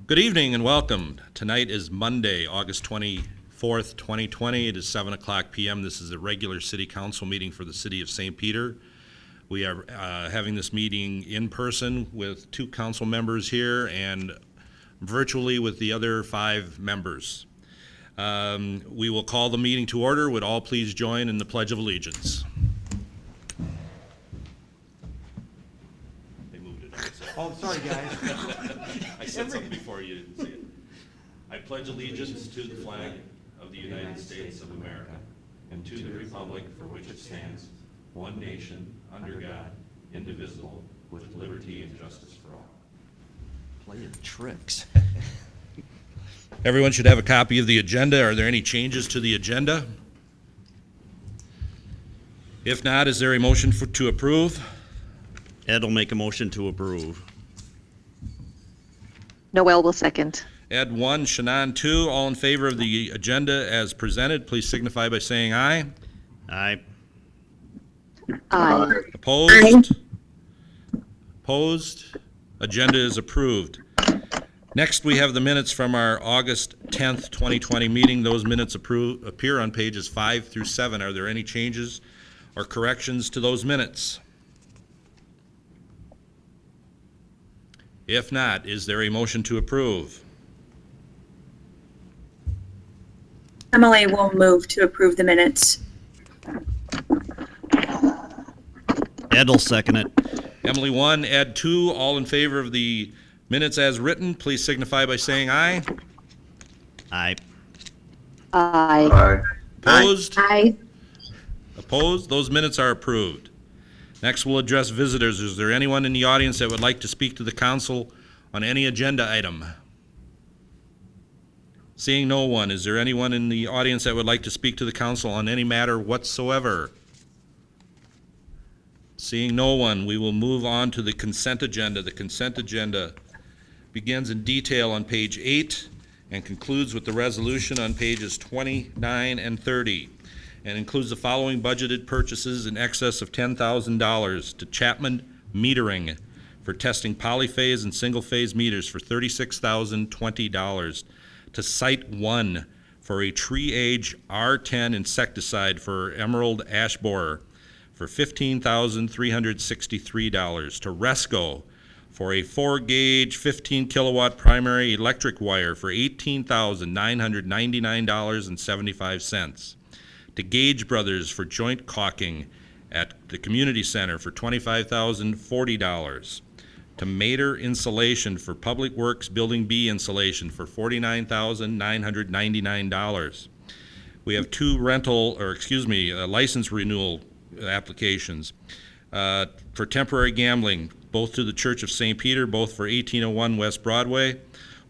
Good evening and welcome. Tonight is Monday, August 24th, 2020. It is 7 o'clock p.m. This is a regular city council meeting for the city of St. Peter. We are having this meeting in person with 2 council members here and virtually with the other 5 members. We will call the meeting to order. Would all please join in the Pledge of Allegiance? They moved it. Oh, sorry, guys. I said something before you didn't see it. I pledge allegiance to the flag of the United States of America and to the republic for which it stands, one nation, under God, indivisible, with liberty and justice for all. Playing tricks. Everyone should have a copy of the agenda. Are there any changes to the agenda? If not, is there a motion to approve? Ed will make a motion to approve. Noel will second. Ed 1, Shannon 2. All in favor of the agenda as presented, please signify by saying aye. Aye. Aye. Opposed? Opposed? Agenda is approved. Next, we have the minutes from our August 10th, 2020 meeting. Those minutes appear on pages 5 through 7. Are there any changes or corrections to those minutes? If not, is there a motion to approve? Emily will move to approve the minutes. Ed will second it. Emily 1, Ed 2. All in favor of the minutes as written, please signify by saying aye. Aye. Aye. Opposed? Aye. Opposed? Those minutes are approved. Next, we'll address visitors. Is there anyone in the audience that would like to speak to the council on any agenda item? Seeing no one, is there anyone in the audience that would like to speak to the council on any matter whatsoever? Seeing no one, we will move on to the consent agenda. The consent agenda begins in detail on page 8 and concludes with the resolution on pages 29 and 30, and includes the following budgeted purchases in excess of $10,000 to Chapman Metering for testing polyphase and single-phase meters for $36,020, to Site 1 for a tree age R10 insecticide for emerald ash borer for $15,363, to Resco for a 4-gauge 15-kilowatt primary electric wire for $18,999.75, to Gage Brothers for joint caulking at the community center for $25,040, to Mater Insulation for Public Works Building B insulation for $49,999. We have 2 license renewal applications for temporary gambling, both to the Church of St. Peter, both for 1801 West Broadway,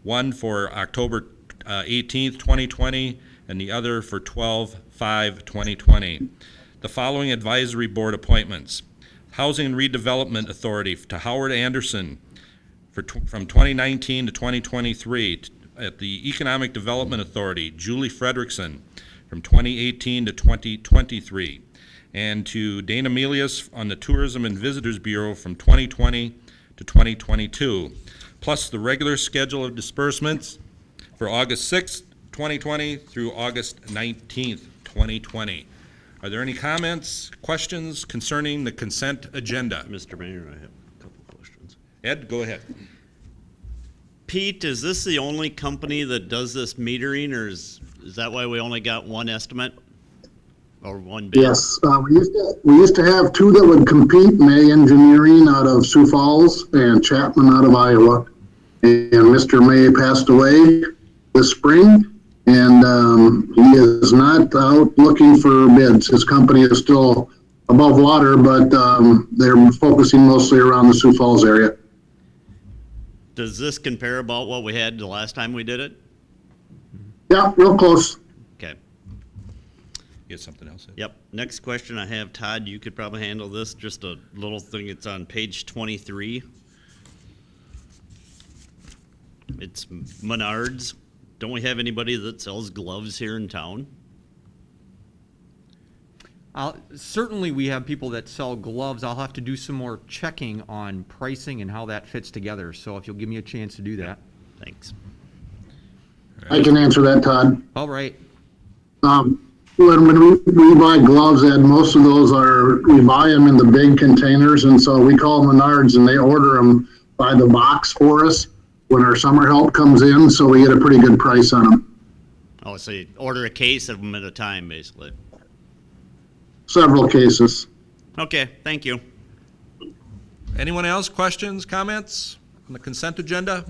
one for October 18th, 2020, and the other for 12/5/2020. The following advisory board appointments: Housing and Redevelopment Authority to Howard Anderson from 2019 to 2023. At the Economic Development Authority, Julie Frederickson from 2018 to 2023. And to Dana Melius on the Tourism and Visitors Bureau from 2020 to 2022. Plus the regular schedule of disbursements for August 6th, 2020 through August 19th, 2020. Are there any comments, questions concerning the consent agenda? Mr. Mayor, I have a couple questions. Ed, go ahead. Pete, is this the only company that does this metering, or is that why we only got one estimate or one bid? Yes, we used to have 2 that would compete, May Engineering out of Sioux Falls and Chapman out of Iowa. And Mr. May passed away this spring, and he is not out looking for bids. His company is still above water, but they're focusing mostly around the Sioux Falls area. Does this compare about what we had the last time we did it? Yeah, real close. Okay. You had something else? Ed? Yep. Next question I have, Todd, you could probably handle this. Just a little thing. It's on page 23. It's Menards. Don't we have anybody that sells gloves here in town? Certainly we have people that sell gloves. I'll have to do some more checking on pricing and how that fits together. So if you'll give me a chance to do that. Thanks. I can answer that, Todd. All right. When we buy gloves, Ed, most of those we buy them in the big containers, and so we call Menards and they order them by the box for us when our summer help comes in, so we get a pretty good price on them. Oh, so you order a case of them at a time, basically. Several cases. Okay, thank you. Anyone else? Questions, comments on the consent agenda?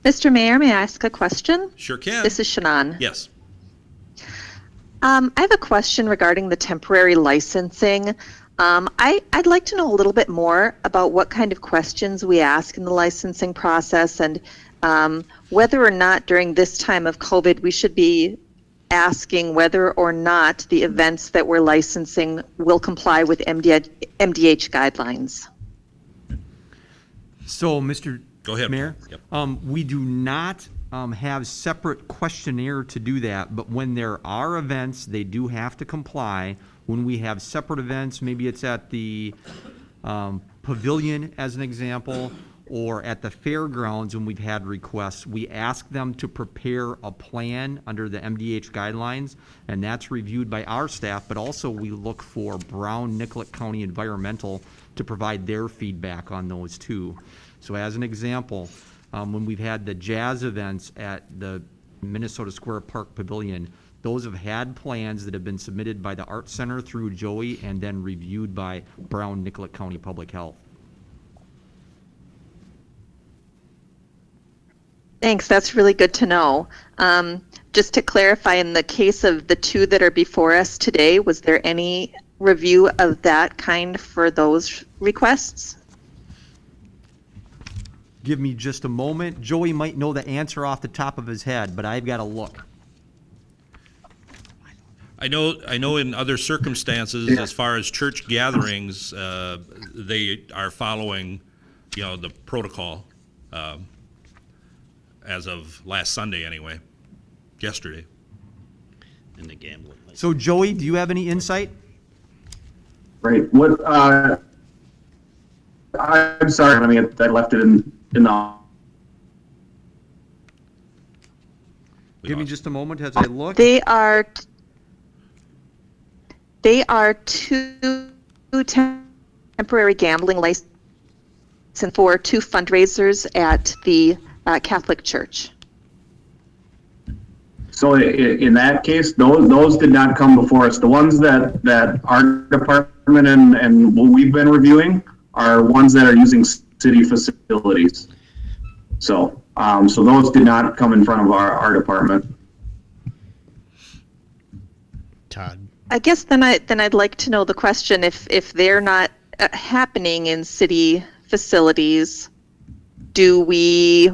Mr. Mayor, may I ask a question? Sure can. This is Shannon. Yes. I have a question regarding the temporary licensing. I'd like to know a little bit more about what kind of questions we ask in the licensing process and whether or not during this time of COVID we should be asking whether or not the events that we're licensing will comply with MDH guidelines. So, Mr. Go ahead. Mayor, Yep. we do not have separate questionnaire to do that, but when there are events, they do have to comply. When we have separate events, maybe it's at the pavilion as an example, or at the fairgrounds when we've had requests, we ask them to prepare a plan under the MDH guidelines, and that's reviewed by our staff, but also we look for Brown Nicollet County Environmental to provide their feedback on those too. So as an example, when we've had the jazz events at the Minnesota Square Park Pavilion, those have had plans that have been submitted by the Art Center through Joey and then reviewed by Brown Nicollet County Public Health. Thanks, that's really good to know. Just to clarify, in the case of the two that are before us today, was there any review of that kind for those requests? Give me just a moment. Joey might know the answer off the top of his head, but I've got to look. I know in other circumstances, as far as church gatherings, they are following, the protocol, as of last Sunday anyway, yesterday. And the gambling. So Joey, do you have any insight? Right. I'm sorry. I left it in the. Give me just a moment as I look. They are two temporary gambling licenses for two fundraisers at the Catholic Church. So in that case, those did not come before us. The ones that our department and what we've been reviewing are ones that are using city facilities. So those did not come in front of our department. Todd. I guess then I'd like to know the question, if they're not happening in city facilities, do we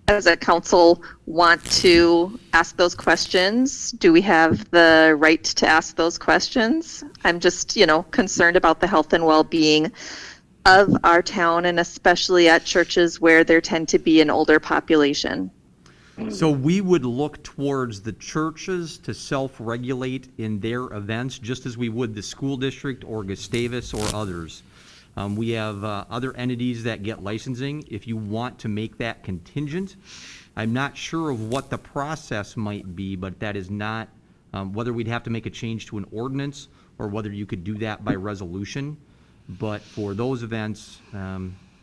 as a council want to ask those questions? Do we have the right to ask those questions? I'm just, concerned about the health and well-being of our town, and especially at churches where there tend to be an older population. So we would look towards the churches to self-regulate in their events, just as we would the school district or Gustavus or others. We have other entities that get licensing. If you want to make that contingent, I'm not sure of what the process might be, but that is not, whether we'd have to make a change to an ordinance or whether you could do that by resolution. But for those events,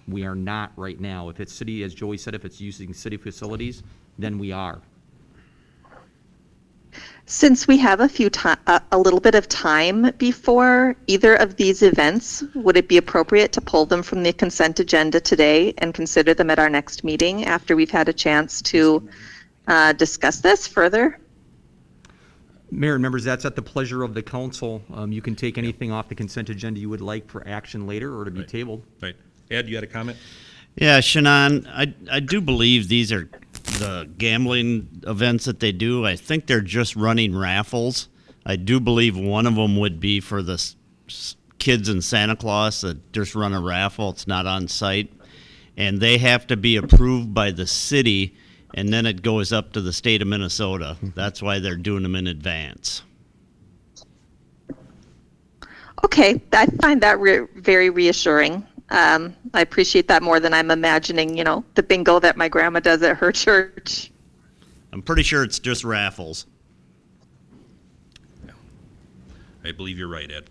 we are not right now. If it's city, as Joey said, if it's using city facilities, then we are. Since we have a little bit of time before either of these events, would it be appropriate to pull them from the consent agenda today and consider them at our next meeting after we've had a chance to discuss this further? Mayor and members, that's at the pleasure of the council. You can take anything off the consent agenda you would like for action later or to be tabled. Right. Ed, you had a comment? Yeah, Shannon, I do believe these are the gambling events that they do. I think they're just running raffles. I do believe one of them would be for the kids in Santa Claus that just run a raffle. It's not on site. And they have to be approved by the city, and then it goes up to the state of Minnesota. That's why they're doing them in advance. Okay, I find that very reassuring. I appreciate that more than I'm imagining, the bingo that my grandma does at her church. I'm pretty sure it's just raffles. I believe you're right, Ed.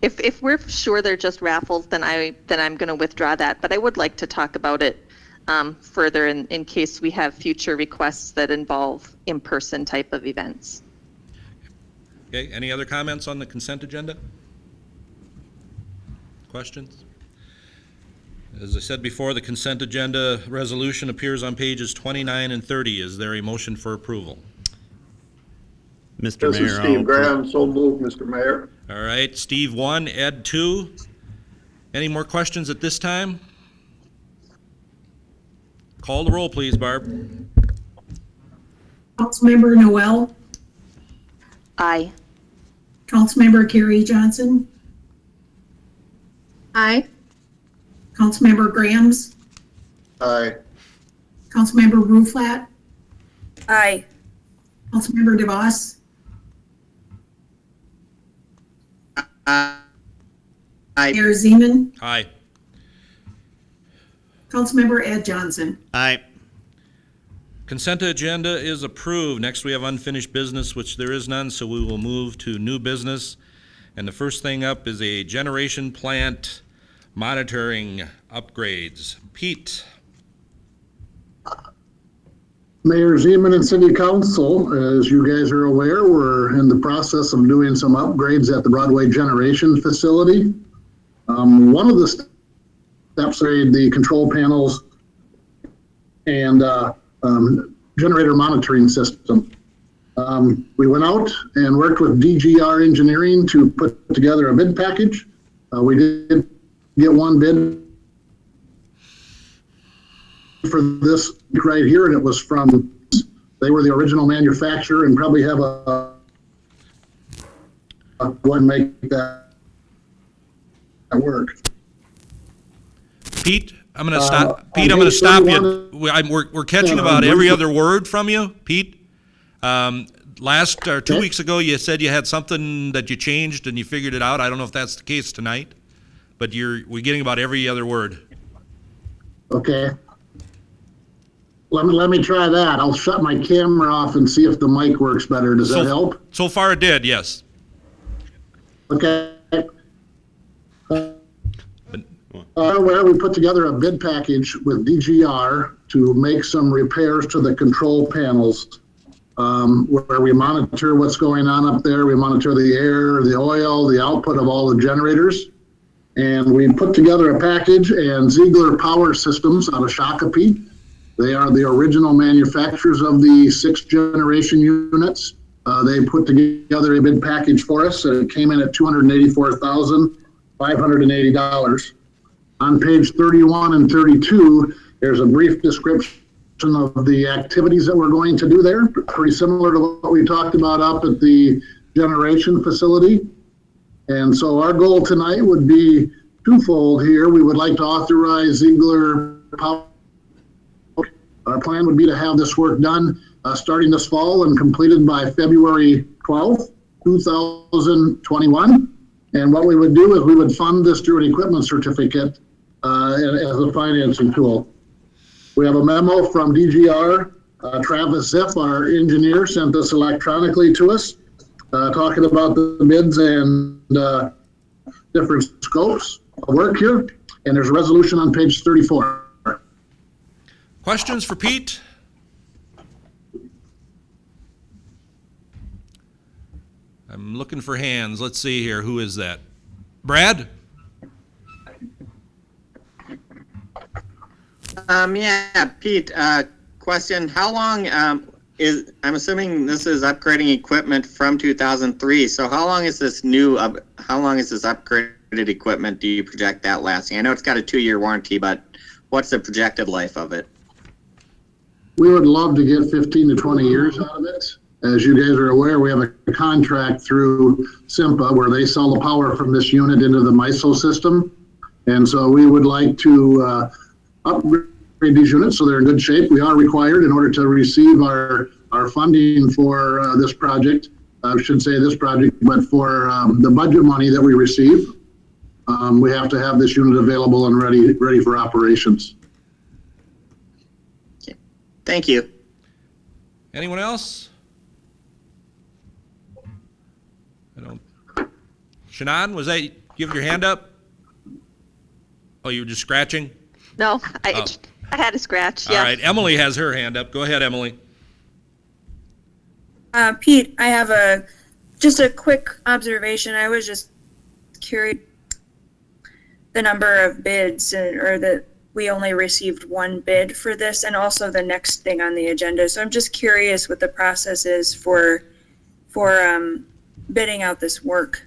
If we're sure they're just raffles, then I'm going to withdraw that. But I would like to talk about it further in case we have future requests that involve in-person type of events. Okay, any other comments on the consent agenda? Questions? As I said before, the consent agenda resolution appears on pages 29 and 30. Is there a motion for approval? Mr. This Mayor, is I'll Steve Graham, so moved, Mr. Mayor. All right, Steve 1, Ed 2. Any more questions at this time? Call the roll, please, Barb. Councilmember Noel, Aye. Councilmember Carrie Johnson, Aye. Councilmember Grams, Aye. Councilmember Ruflat, Aye. Councilmember DeVos, Aye. Mayor Zeman, Aye. Councilmember Ed Johnson. Aye. Consent agenda is approved. Next, we have unfinished business, which there is none, so we will move to new business. And the first thing up is a generation plant monitoring upgrades. Pete? Mayor Zeman and City Council, as you guys are aware, we're in the process of doing some upgrades at the Broadway Generation Facility. One of the steps are the control panels and generator monitoring system. We went out and worked with DGR Engineering to put together a bid package. We did get one bid for this right here, and it was from, they were the original manufacturer and probably have a go and make that work. Pete, I'm going to stop. Pete, I'm going to stop you. We're catching about every other word from you, Pete. Last or 2 weeks ago, you said you had something that you changed and you figured it out. I don't know if that's the case tonight, but we're getting about every other word. Okay. Let me try that. I'll shut my camera off and see if the mic works better. Does that help? So far, it did. Yes. Okay. Where we put together a bid package with DGR to make some repairs to the control panels, where we monitor what's going on up there. We monitor the air, the oil, the output of all the generators. And we put together a package, and Ziegler Power Systems out of Shakopee, they are the original manufacturers of the 6th generation units. They put together a bid package for us, and it came in at $284,580. On page 31 and 32, there's a brief description of the activities that we're going to do there, pretty similar to what we talked about up at the generation facility. And so our goal tonight would be twofold here. We would like to authorize Ziegler Power. Our plan would be to have this work done starting this fall and completed by February 12th, 2021. And what we would do is we would fund this through an equipment certificate as a financing tool. We have a memo from DGR. Travis Ziff, our engineer, sent this electronically to us, talking about the bids and different scopes of work here. And there's a resolution on page 34. Questions for Pete? I'm looking for hands. Let's see here. Who is that? Brad? Yeah, Pete, question. How long I'm assuming this is upgrading equipment from 2003. So how long is this upgraded equipment do you project that lasting? I know it's got a 2-year warranty, but what's the projected life of it? We would love to get 15 to 20 years out of it. As you guys are aware, we have a contract through SIMPA where they sell the power from this unit into the MISO system. And so we would like to upgrade these units so they're in good shape. We are required in order to receive our funding for this project. I should say this project, but for the budget money that we receive. we have to have this unit available and ready for operations. Thank you. Anyone else? I don't. Shannon, was that you have your hand up? Oh, you were just scratching? No, I Oh. had a scratch, All yes. right, Emily has her hand up. Go ahead, Emily. Pete, I have just a quick observation. I was just curious the number of bids or that we only received one bid for this and also the next thing on the agenda. So I'm just curious what the process is for bidding out this work.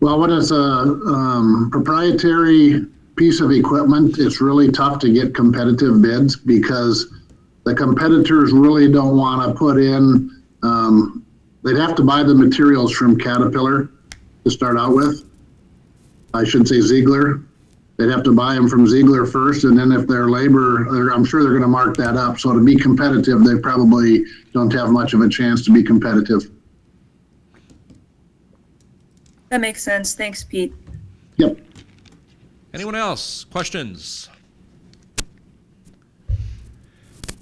Well, when it's a proprietary piece of equipment, it's really tough to get competitive bids because the competitors really don't want to put in, they'd have to buy the materials from Caterpillar to start out with. I should say Ziegler. They'd have to buy them from Ziegler first, and then if their labor, I'm sure they're going to mark that up. So to be competitive, they probably don't have much of a chance to be competitive. That makes sense. Thanks, Pete. Yep. Anyone else? Questions?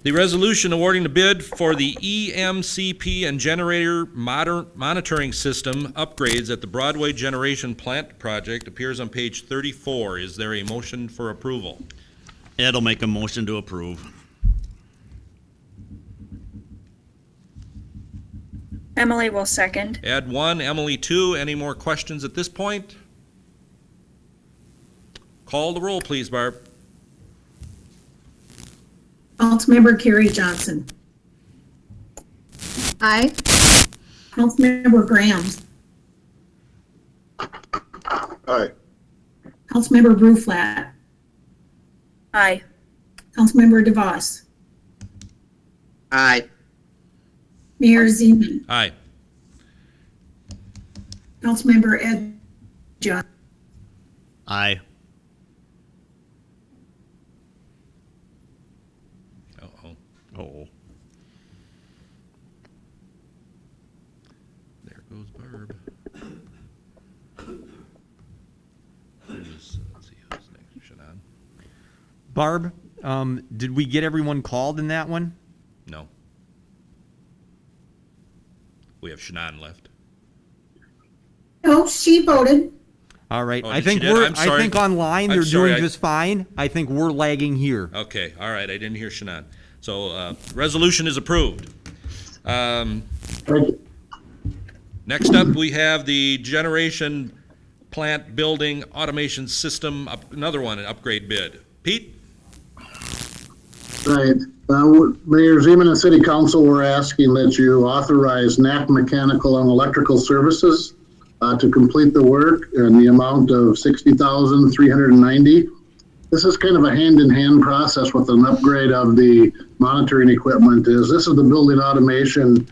The resolution awarding the bid for the EMCP and generator monitoring system upgrades at the Broadway Generation Plant Project appears on page 34. Is there a motion for approval? Ed will make a motion to approve. Emily will second. Ed 1, Emily 2. Any more questions at this point? Call the roll, please, Barb. Councilmember Carrie Johnson. Aye. Councilmember Graham. Aye. Councilmember Bruflat. Aye. Councilmember DeVos. Aye. Mayor Zeman. Aye. Councilmember Ed Johnson. Aye. Uh-oh. Oh. There goes Barb. Let's see who's next. Shannon? Barb, did we get everyone called in that one? No. We have Shannon left. No, she voted. All right, Oh, I did think she did? I'm I sorry. think online I'm they're sorry, doing just fine. I think we're lagging here. Okay, all right, I didn't hear Shannon. So, resolution is approved. Thank you. Next up, we have the generation plant building automation system, another one, an upgrade bid. Pete? Right. Mayor Zeman and City Council were asking that you authorize Knack Mechanical and Electrical Services to complete the work in the amount of $60,390. This is kind of a hand-in-hand process with an upgrade of the monitoring equipment. This is the building automation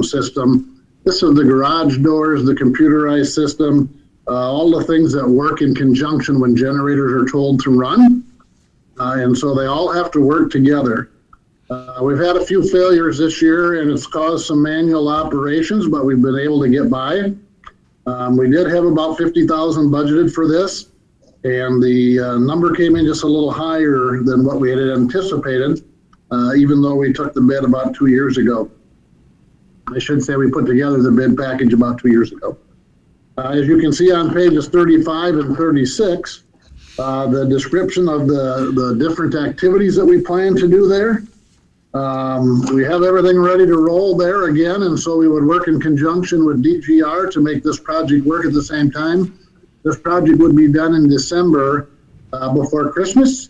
system. This is the garage doors, the computerized system, all the things that work in conjunction when generators are told to run. And so they all have to work together. We've had a few failures this year and it's caused some manual operations, but we've been able to get by. We did have about 50,000 budgeted for this, and the number came in just a little higher than what we had anticipated, even though we took the bid about 2 years ago. I should say we put together the bid package about 2 years ago. As you can see on pages 35 and 36, the description of the different activities that we plan to do there. We have everything ready to roll there again, and so we would work in conjunction with DGR to make this project work at the same time. This project would be done in December before Christmas,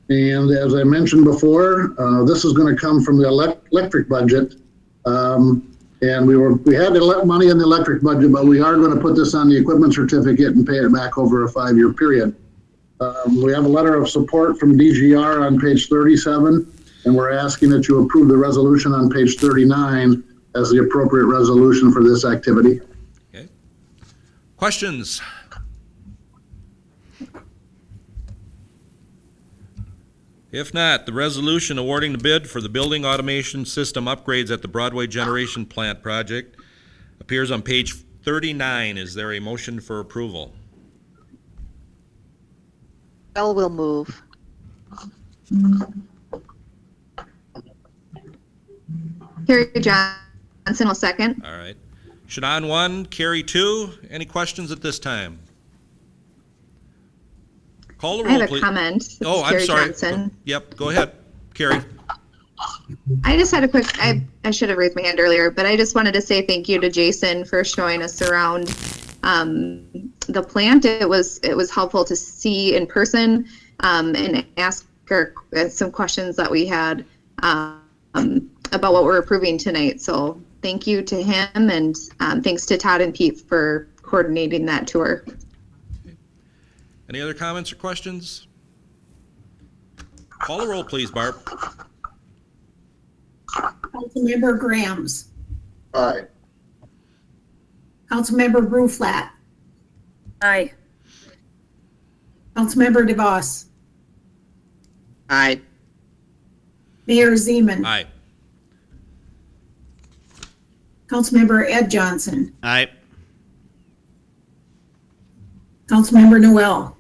and as I mentioned before, this is going to come from the electric budget, and we had money in the electric budget, but we are going to put this on the equipment certificate and pay it back over a 5-year period. We have a letter of support from DGR on page 37. And we're asking that you approve the resolution on page 39 as the appropriate resolution for this activity. Okay. Questions? If not, the resolution awarding the bid for the building automation system upgrades at the Broadway Generation Plant Project appears on page 39, is there a motion for approval? Bell will move. Carrie Johnson will second. All right. Shannon 1, Carrie 2. Any questions at this time? Call the I roll, have a please. comment. This Oh, is I'm Carrie sorry. Johnson. Yep, go ahead, Carrie. I just had a quick, I should have raised my hand earlier, but I just wanted to say thank you to Jason for showing us around the plant. It was helpful to see in person and ask her some questions that we had about what we're approving tonight. So thank you to him, and thanks to Todd and Pete for coordinating that tour. Any other comments or questions? Call the roll, please, Barb. Councilmember Grams. Aye. Councilmember Bruflat. Aye. Councilmember DeVos. Aye. Mayor Zeman. Aye. Councilmember Ed Johnson. Aye. Councilmember Noel.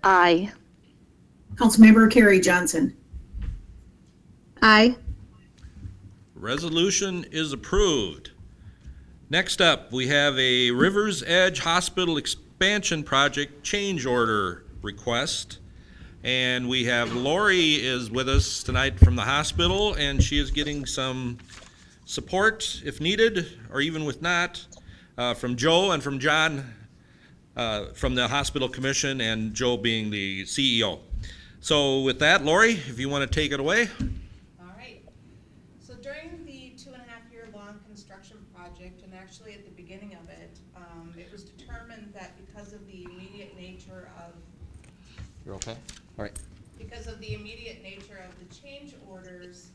Aye. Councilmember Carrie Johnson. Aye. Resolution is approved. Next up, we have a Rivers Edge Hospital Expansion Project change order request. And we have Lori is with us tonight from the hospital, and she is getting some support if needed, or even with not, from Joe and from John from the Hospital Commission, and Joe being the CEO. So with that, Lori, if you want to take it away. All right. So during the 2.5-year-long construction project, and actually at the beginning of it, it was determined that because of the immediate nature of You're okay? All right. because of the immediate nature of the change orders,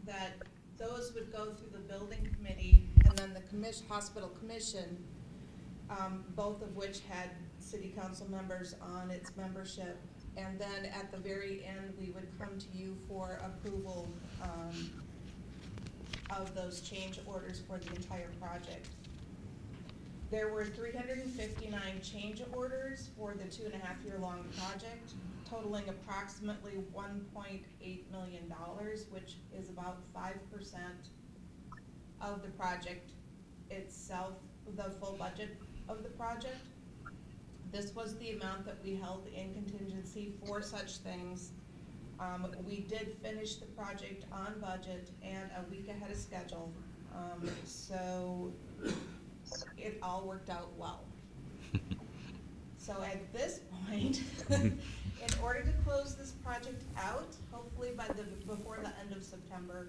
that those would go through the building committee and then the hospital commission, both of which had city council members on its membership. And then at the very end, we would come to you for approval of those change orders for the entire project. There were 359 change orders for the 2.5-year-long project, totaling approximately $1.8 million, which is about 5% of the project itself, the full budget of the project. This was the amount that we held in contingency for such things. We did finish the project on budget and a week ahead of schedule, so it all worked out well. So at this point, in order to close this project out, hopefully before the end of September,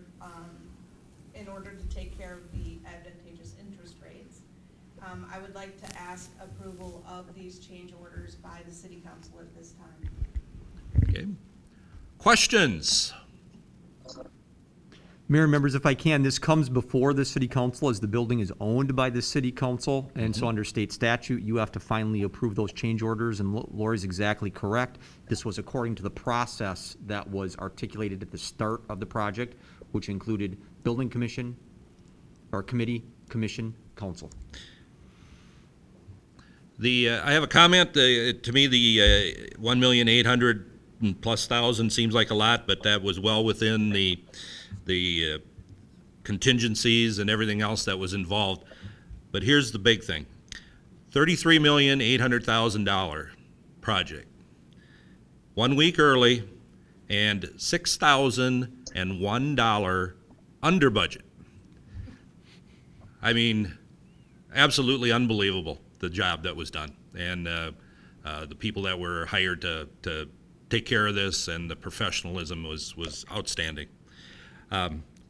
in order to take care of the advantageous interest rates, I would like to ask approval of these change orders by the city council at this time. Okay. Questions? Mayor and members, if I can, this comes before the city council as the building is owned by the city council. And so under state statute, you have to finally approve those change orders. And Lori's exactly correct. This was according to the process that was articulated at the start of the project, which included building commission, or committee, commission, council. I have a comment. To me, the 1,800,000+ seems like a lot, but that was well within the contingencies and everything else that was involved. But here's the big thing: $33,800,000 project. 1 week early, and $6,001 under budget. I mean, absolutely unbelievable, the job that was done, and the people that were hired to take care of this, and the professionalism was outstanding.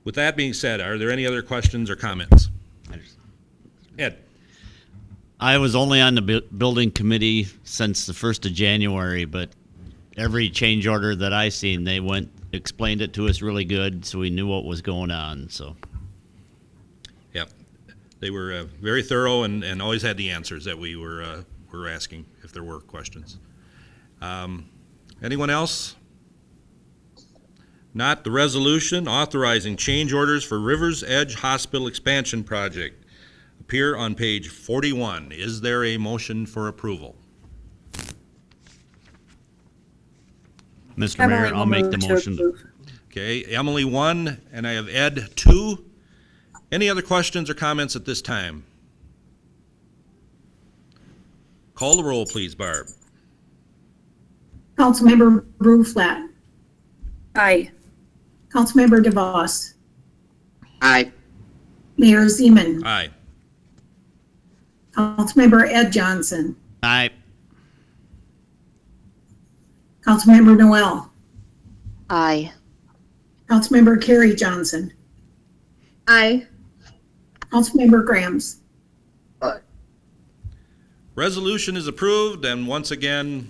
With that being said, are there any other questions or comments? Ed? I was only on the building committee since the 1st of January, but every change order that I seen, they explained it to us really good, so we knew what was going on, so. Yep. They were very thorough and always had the answers that we were asking if there were questions. Anyone else? Not. The resolution authorizing change orders for Rivers Edge Hospital Expansion Project. appear on page 41. Is there a motion for approval? Mr. Mayor, I'll make the motion. Okay, Emily 1, and I have Ed 2. Any other questions or comments at this time? Call the roll, please, Barb. Councilmember Bruflat. Aye. Councilmember DeVos. Aye. Mayor Zeman. Aye. Councilmember Ed Johnson. Aye. Councilmember Noel. Aye. Councilmember Carrie Johnson. Aye. Councilmember Grams. Resolution is approved, and once again,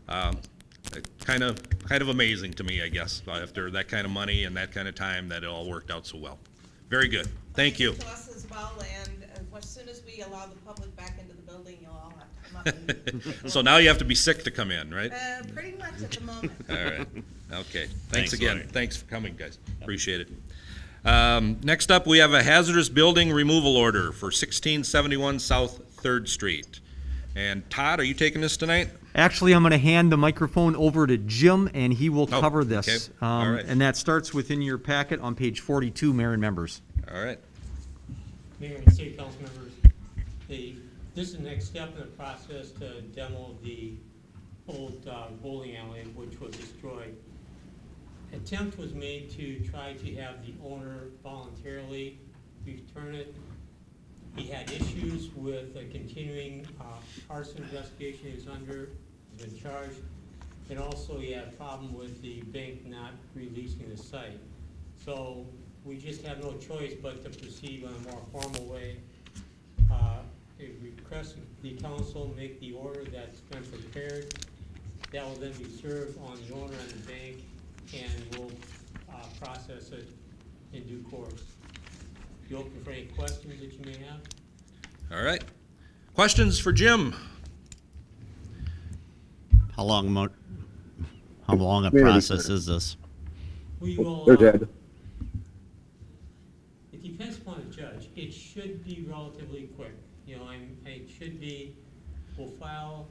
kind of amazing to me, I guess, after that kind of money and that kind of time, that it all worked out so well. Very good. Thank you. To us as well, and as soon as we allow the public back into the building, you'll all have to come up and. So now you have to be sick to come in, right? Pretty much at the moment. All right. Okay. Thanks Thanks, again. Larry. Thanks for coming, guys. Appreciate it. Next up, we have a hazardous building removal order for 1671 South 3rd Street. And Todd, are you taking this tonight? Actually, I'm going to hand the microphone over to Jim, and he will Oh, cover this. okay. All right. And that starts within your packet on page 42, Mayor and members. All right. Mayor and City Council members, this is the next step in the process to demo the old bowling alley which was destroyed. Attempt was made to try to have the owner voluntarily return it. He had issues with a continuing arson investigation he was under, he's been charged, and also he had a problem with the bank not releasing the site. So we just have no choice but to proceed in a more formal way. Request the council make the order that's been prepared. That will then be served on the owner and the bank, and we'll process it in due course. Be open for any questions that you may have. All right. Questions for Jim? How long a process is this? We will, There's Ed. it depends upon the judge. It should be relatively quick. You know, it should be, we'll file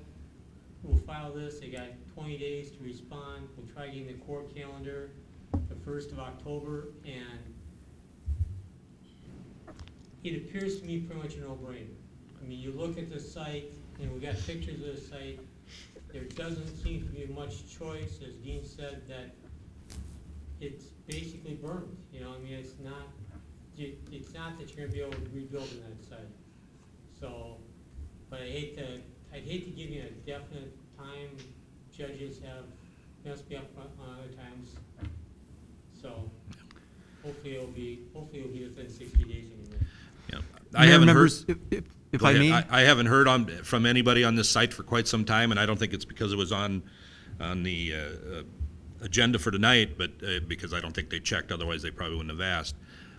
this, they got 20 days to respond. We'll try getting the court calendar the 1st of October, and it appears to me pretty much a no-brainer. I mean, you look at the site, and we got pictures of the site, there doesn't seem to be much choice, as Dean said, that it's basically burned. You know, I mean, it's not that you're gonna be able to rebuild in that site. So, but I'd hate to give you a definite time. Judges must be up on other times. So, hopefully it'll be within 60 days anyway. Yeah. I Mayor haven't heard. members, if Go I ahead. may. I haven't heard from anybody on this site for quite some time, and I don't think it's because it was on the agenda for tonight, but because I don't think they checked, otherwise they probably wouldn't have asked.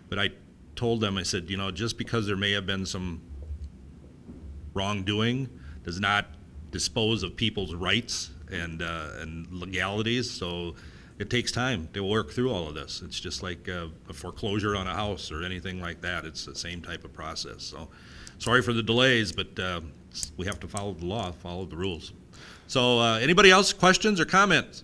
But I told them, I said, you know, just because there may have been some wrongdoing does not dispose of people's rights and legalities, so it takes time to work through all of this. It's just like a foreclosure on a house or anything like that. It's the same type of process. So sorry for the delays, but we have to follow the law, follow the rules. So anybody else, questions or comments?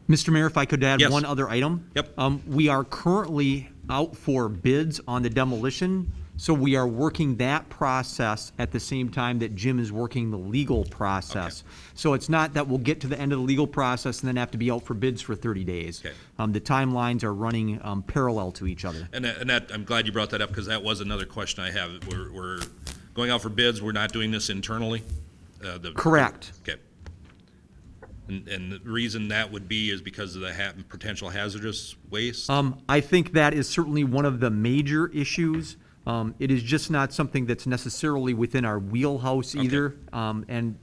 Mr. Mayor, if I could add Yes. one other item. Yep. We are currently out for bids on the demolition, so we are working that process at the same time that Jim is working the legal process. So it's not that we'll get to the end of the legal process and then have to be out for bids for 30 days. Okay. The timelines are running parallel to each other. And that, I'm glad you brought that up, because that was another question I have. We're going out for bids, we're not doing this internally? Correct. Okay. And the reason that would be is because of the potential hazardous waste? I think that is certainly one of the major issues. It is just not something that's necessarily within our wheelhouse either. And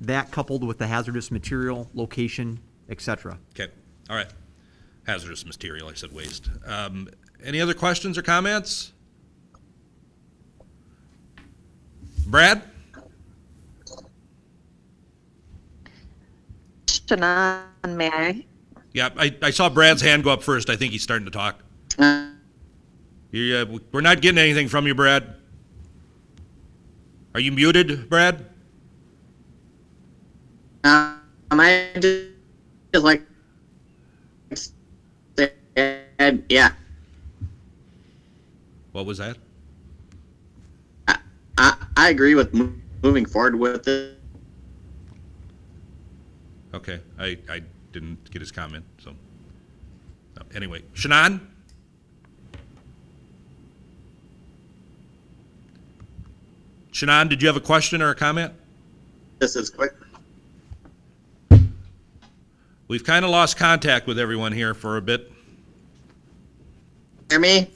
that coupled with the hazardous material, location, et cetera. Okay, all right. Hazardous material, I said waste. Any other questions or comments? Brad? Question on, may I? Yeah, I saw Brad's hand go up first. I think he's starting to talk. We're not getting anything from you, Brad. Are you muted, Brad? I just like, yeah. What was that? I agree with moving forward with it. Okay, I didn't get his comment, so. No, anyway, Shannon? Shannon, did you have a question or a comment? This is quick. We've kind of lost contact with everyone here for a bit. Hear me?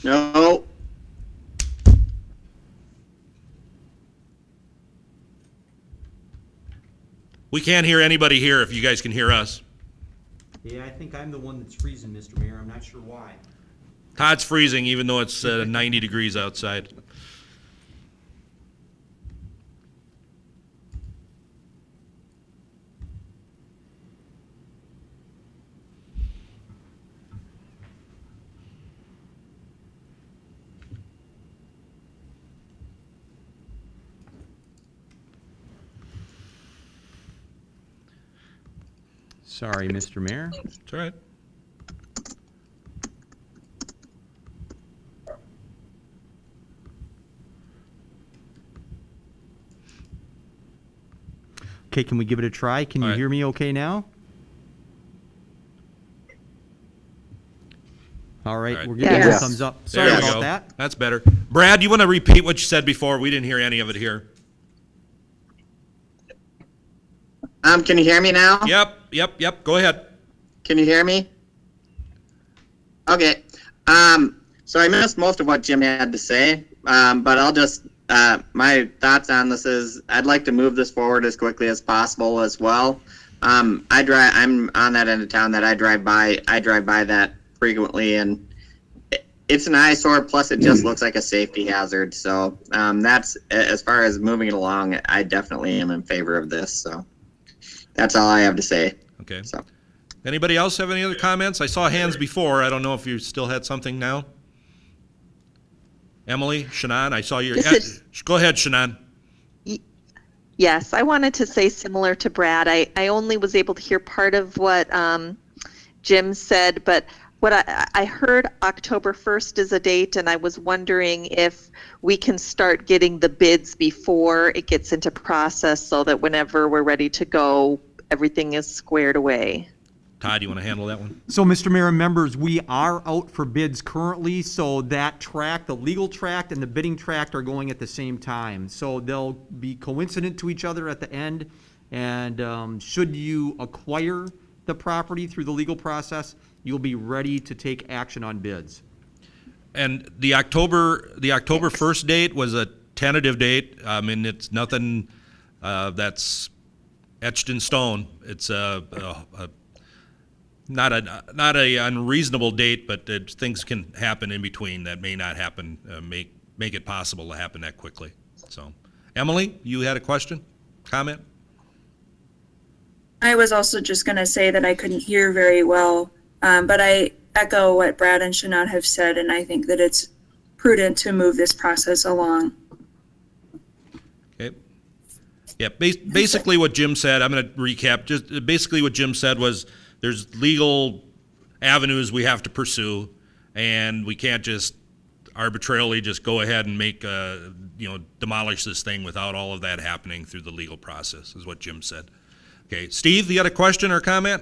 No. We can't hear anybody here if you guys can hear us. Yeah, I think I'm the one that's freezing, Mr. Mayor. I'm not sure why. Todd's freezing even though it's 90 degrees outside. Sorry, Mr. Mayor. It's all right. Okay, can we give it a try? Can you All right. hear me okay now? All right, All right. we're getting Yes. a thumbs up. There Sorry we about go. that. That's better. Brad, you want to repeat what you said before? We didn't hear any of it here. Can you hear me now? Yep. Go ahead. Can you hear me? Okay. So I missed most of what Jim had to say, but I'll just, my thoughts on this is I'd like to move this forward as quickly as possible as well. I'm on that end of town that I drive by that frequently, and it's an eyesore, plus it just looks like a safety hazard. So that's, as far as moving it along, I definitely am in favor of this. So that's all I have to say. Okay. So. Anybody else have any other comments? I saw hands before. I don't know if you still had something now. Emily, Shannon, I saw your. Go ahead, Shannon. Yes, I wanted to say similar to Brad. I only was able to hear part of what Jim said, but what I heard October 1st is a date, and I was wondering if we can start getting the bids before it gets into process so that whenever we're ready to go, everything is squared away. Todd, you want to handle that one? So, Mr. Mayor and members, we are out for bids currently, so that track, the legal tract and the bidding tract are going at the same time. So they'll be coincident to each other at the end, and should you acquire the property through the legal process, you'll be ready to take action on bids. And the October 1st date was a tentative date. I mean, it's nothing that's etched in stone. It's not a unreasonable date, but things can happen in between that may not happen, make it possible to happen that quickly. So, Emily, you had a question, comment? I was also just going to say that I couldn't hear very well, but I echo what Brad and Shannon have said, and I think that it's prudent to move this process along. Okay. Yeah, basically what Jim said, I'm going to recap, just basically what Jim said was there's legal avenues we have to pursue, and we can't just arbitrarily just go ahead and make, demolish this thing without all of that happening through the legal process, is what Jim said. Okay, Steve, you got a question or comment?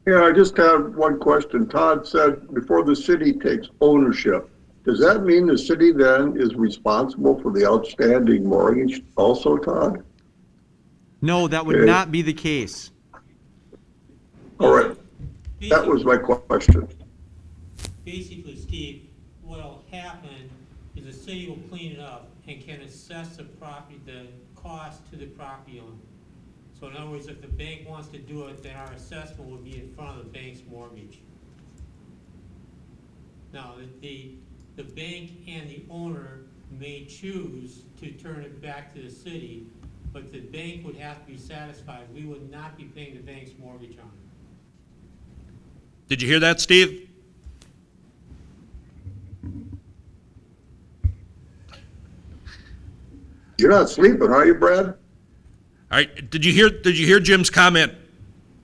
Yeah, I just have one question. Todd said before the city takes ownership, does that mean the city then is responsible for the outstanding mortgage also, Todd? No, that would not be the case. All right, that was my question. Basically, Steve, what'll happen is the city will clean it up and can assess the cost to the property owner. So in other words, if the bank wants to do it, then our assessment will be in front of the bank's mortgage. Now, the bank and the owner may choose to turn it back to the city, but the bank would have to be satisfied. We would not be paying the bank's mortgage on it. Did you hear that, Steve? You're not sleeping, are you, Brad? All right, did you hear Jim's comment,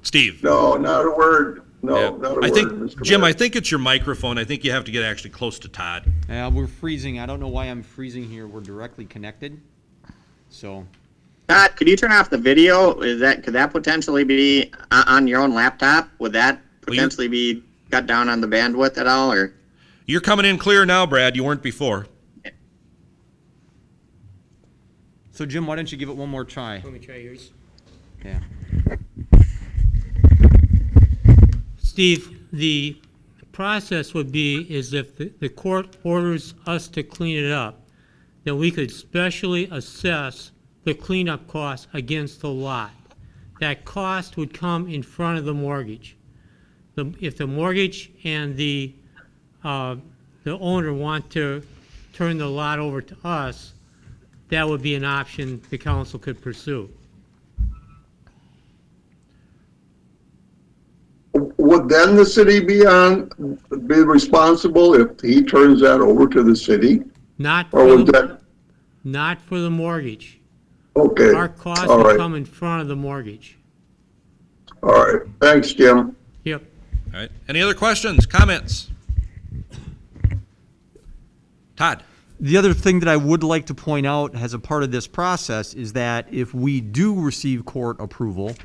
Steve? No, not a word. No, Yeah. not a I word, think, Mr. Jim, Mayor. I think it's your microphone. I think you have to get actually close to Todd. Yeah, we're freezing. I don't know why I'm freezing here. We're directly connected. So, Todd, could you turn off the video? Could that potentially be on your own laptop? Would that potentially be cut down on the bandwidth at all, or? You're coming in clear now, Brad. You weren't before. so Jim, why don't you give it one more try? Let me try yours. Yeah. Steve, the process would be is if the court orders us to clean it up, then we could specially assess the cleanup cost against the lot. That cost would come in front of the mortgage. If the mortgage and the owner want to turn the lot over to us, that would be an option the council could pursue. Would then the city be responsible if he turns that over to the city? Not Or for would the, that, not for the mortgage. okay, Our cost all would right, come in front of the mortgage. all right. Thanks, Jim. Yep. All right. Any other questions, comments? Todd? The other thing that I would like to point out as a part of this process is that if we do receive court approval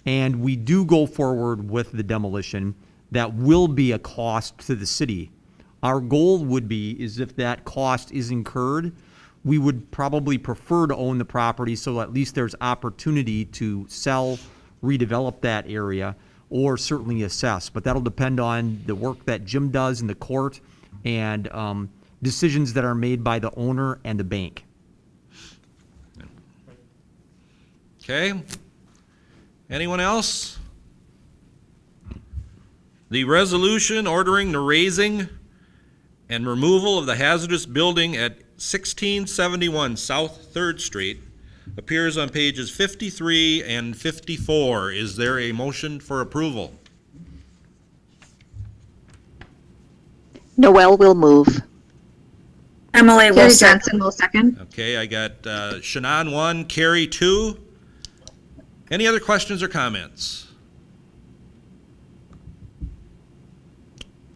and we do go forward with the demolition, that will be a cost to the city. Our goal would be is if that cost is incurred, we would probably prefer to own the property so at least there's opportunity to sell, redevelop that area, or certainly assess. But that'll depend on the work that Jim does in the court and decisions that are made by the owner and the bank. Okay. Anyone else? The resolution ordering the raising and removal of the hazardous building at 1671 South 3rd Street appears on pages 53 and 54. Is there a motion for approval? Noel will move. Emily will Carrie second. Johnson will second. Okay, I got Shannon 1, Carrie 2. Any other questions or comments?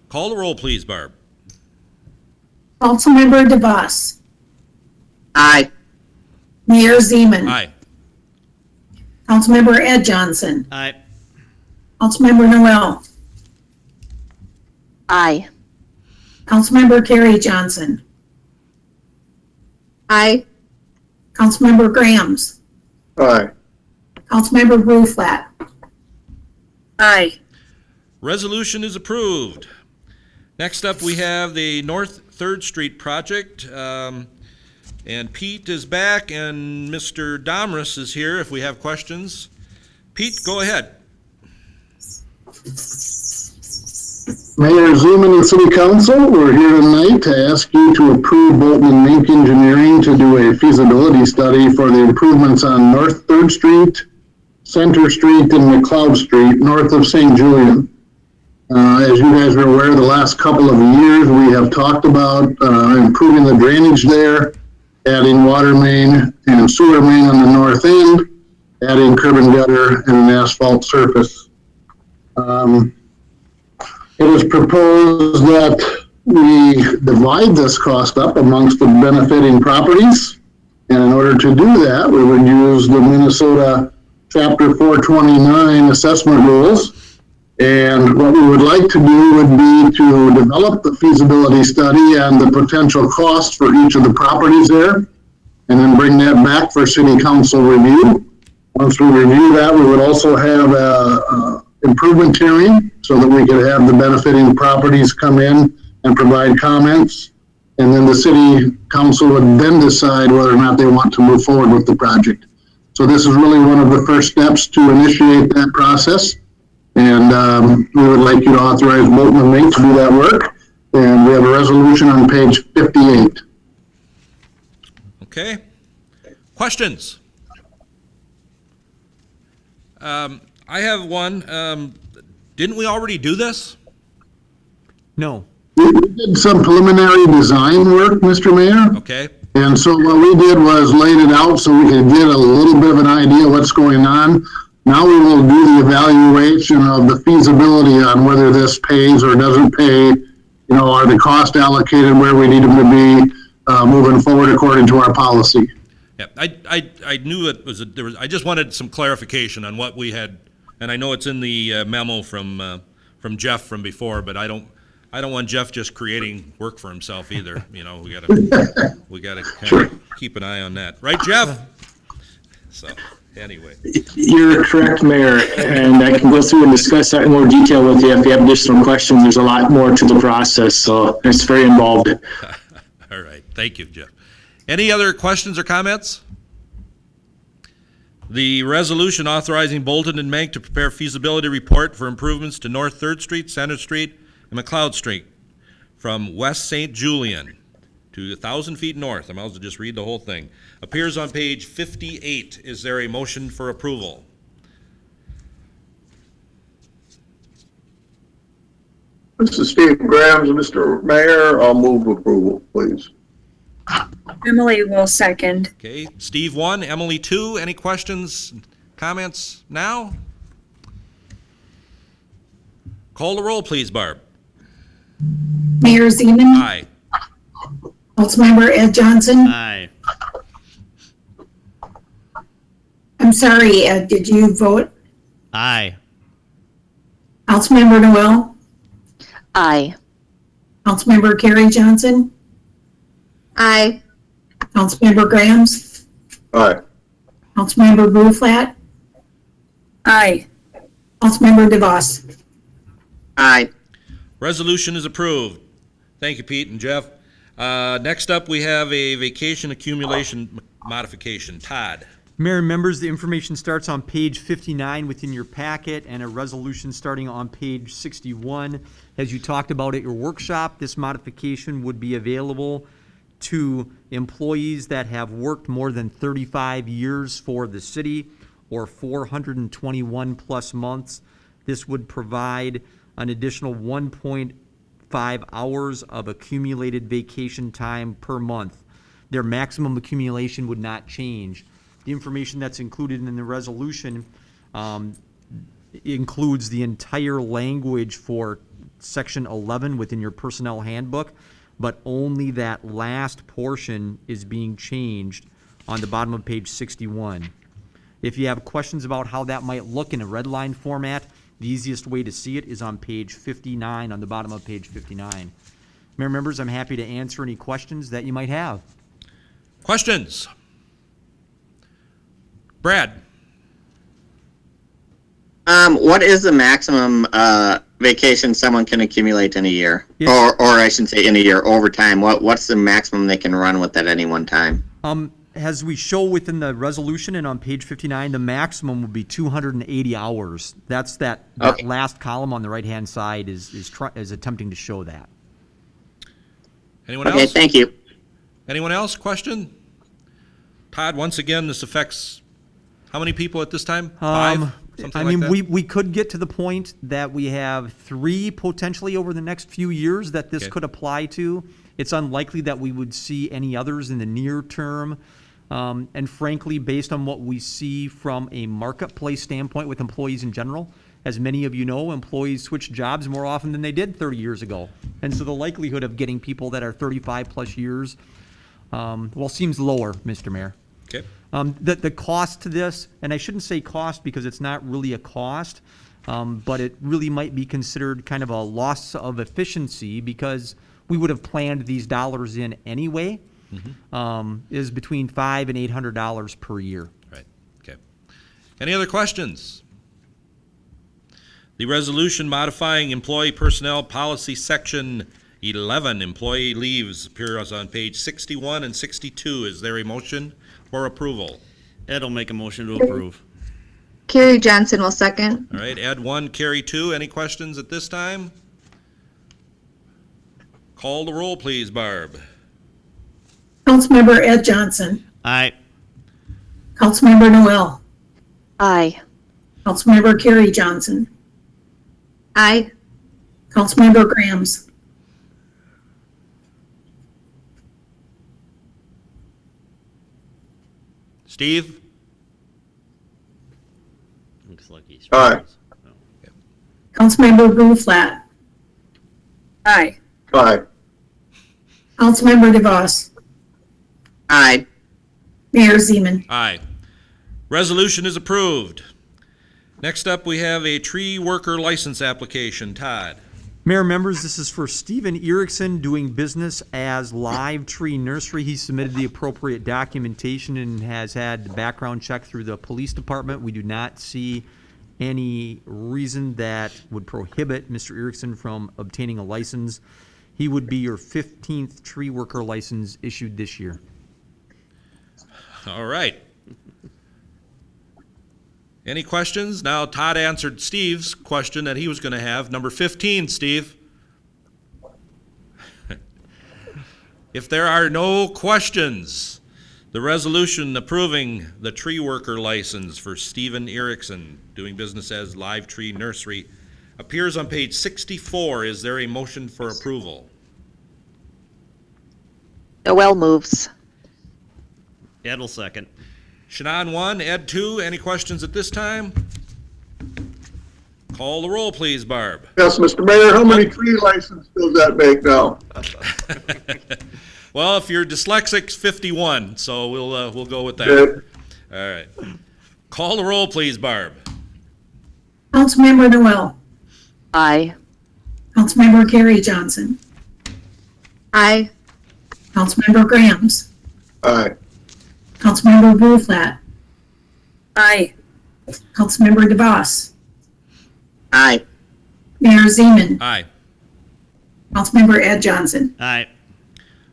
Call the roll, please, Barb. Councilmember DeVos, Aye. Mayor Zeman, Aye. Councilmember Ed Johnson, Aye. Councilmember Noel, Aye. Councilmember Carrie Johnson, Aye. Councilmember Grams, Aye. Councilmember Bruflat, Aye. Resolution is approved. Next up, we have the North 3rd Street project. And Pete is back, and Mr. Domrus is here if we have questions. Pete, go ahead. Mayor Zeman and City Council, we're here tonight to ask you to approve Bolton and Mink Engineering to do a feasibility study for the improvements on North 3rd Street, Center Street, and McLeod Street, north of St. Julian. As you guys are aware, the last couple of years, we have talked about improving the drainage there, adding water main and sewer main on the north end, adding curb and gutter and an asphalt surface. It is proposed that we divide this cost up amongst the benefiting properties. And in order to do that, we would use the Minnesota Chapter 429 assessment rules. And what we would like to do would be to develop the feasibility study and the potential cost for each of the properties there, and then bring that back for city council review. Once we review that, we would also have a improvement hearing so that we could have the benefiting properties come in and provide comments. And then the city council would then decide whether or not they want to move forward with the project. So this is really one of the first steps to initiate that process. And we would like you to authorize Bolton and Mink to do that work. And we have a resolution on page 58. Okay. Questions? I have one. Didn't we already do this? No. We did some preliminary design work, Mr. Mayor. Okay. And so what we did was laid it out so we could get a little bit of an idea what's going on. Now we will do the evaluation of the feasibility on whether this pays or doesn't pay. You know, are the costs allocated where we need them to be moving forward according to our policy? Yeah, I knew it was I just wanted some clarification on what we had, and I know it's in the memo from Jeff from before, but I don't want Jeff just creating work for himself either. You know, we gotta kind of keep an eye on that, right, Jeff? So anyway, you're correct, Mayor, and I can go through and discuss that in more detail with you if you have additional questions. There's a lot more to the process, so it's very involved. All right, thank you, Jeff. Any other questions or comments? The resolution authorizing Bolton and Mank to prepare feasibility report for improvements to North 3rd Street, Center Street, and McLeod Street from West St. Julian to 1,000 feet north. I might as well just read the whole thing. Appears on page 58. Is there a motion for approval? This is Steve Grams, Mr. Mayor. I'll move approval, please. Emily will second. Okay, Steve 1, Emily 2. Any questions, comments now? Call the roll, please, Barb. Mayor Zeman. Aye. Councilmember Ed Johnson. Aye. I'm sorry, Ed, did you vote? Aye. Councilmember Noel. Aye. Councilmember Carrie Johnson. Aye. Councilmember Grams. Aye. Councilmember Bruflat. Aye. Councilmember DeVos. Aye. Resolution is approved. Thank you, Pete and Jeff. Next up, we have a vacation accumulation modification. Todd. Mayor and members, the information starts on page 59 within your packet and a resolution starting on page 61. As you talked about at your workshop, this modification would be available to employees that have worked more than 35 years for the city or 421 plus months. This would provide an additional 1.5 hours of accumulated vacation time per month. Their maximum accumulation would not change. The information that's included in the resolution includes the entire language for section 11 within your personnel handbook, but only that last portion is being changed on the bottom of page 61. If you have questions about how that might look in a red line format, the easiest way to see it is on page 59, on the bottom of page 59. Mayor members, I'm happy to answer any questions that you might have. Questions? Brad? What is the maximum vacation someone can accumulate in a year? Yes. Or I should say in a year, over time. What's the maximum they can run with at any one time? As we show within the resolution and on page 59, the maximum would be 280 hours. That's that Okay. last column on the right-hand side is attempting to show that. Anyone Okay, else? thank you. Anyone else? Question? Todd, once again, this affects how many people at this time? 5? Something I like mean, that? we could get to the point that we have 3 potentially over the next few years that this Okay. could apply to. It's unlikely that we would see any others in the near term. And frankly, based on what we see from a marketplace standpoint with employees in general, as many of you know, employees switch jobs more often than they did 30 years ago. And so the likelihood of getting people that are 35 plus years, seems lower, Mr. Mayor. Okay. The cost to this, and I shouldn't say cost because it's not really a cost, but it really might be considered kind of a loss of efficiency because we would have planned these dollars in anyway, is between $500 and $800 per year. Right. Okay. Any other questions? The resolution modifying employee personnel policy section 11, employee leaves, appears on page 61 and 62. Is there a motion for approval? Ed will make a motion to approve. Carrie Johnson will second. All right, add 1, carry 2. Any questions at this time? Call the roll, please, Barb. Councilmember Ed Johnson. Aye. Councilmember Noel, Aye. Councilmember Carrie Johnson, Aye. Councilmember Grams, Steve? Looks like he's. Aye. Councilmember Bruflat, Aye. Aye. Councilmember DeVos, Aye. Mayor Zeman. Aye. Resolution is approved. Next up, we have a tree worker license application. Todd? Mayor, members, this is for Stephen Erickson doing business as Live Tree Nursery. He submitted the appropriate documentation and has had the background check through the police department. We do not see any reason that would prohibit Mr. Erickson from obtaining a license. He would be your 15th tree worker license issued this year. All right. Any questions? Now, Todd answered Steve's question that he was going to have. Number 15, Steve. If there are no questions, the resolution approving the tree worker license for Stephen Erickson, doing business as Live Tree Nursery, appears on page 64. Is there a motion for approval? Noel moves. Ed will second. Shannon 1, Ed 2. Any questions at this time? Call the roll, please, Barb. Yes, Mr. Mayor, how many tree licenses does that make now? Well, if you're dyslexic, 51, so we'll go with that. Good. All right. Call the roll, please, Barb. Councilmember Noel, Aye. Councilmember Carrie Johnson, Aye. Councilmember Grams, Aye. Councilmember Bruflat, Aye. Councilmember DeVos, Aye. Mayor Zeman, Aye. Councilmember Ed Johnson. Aye.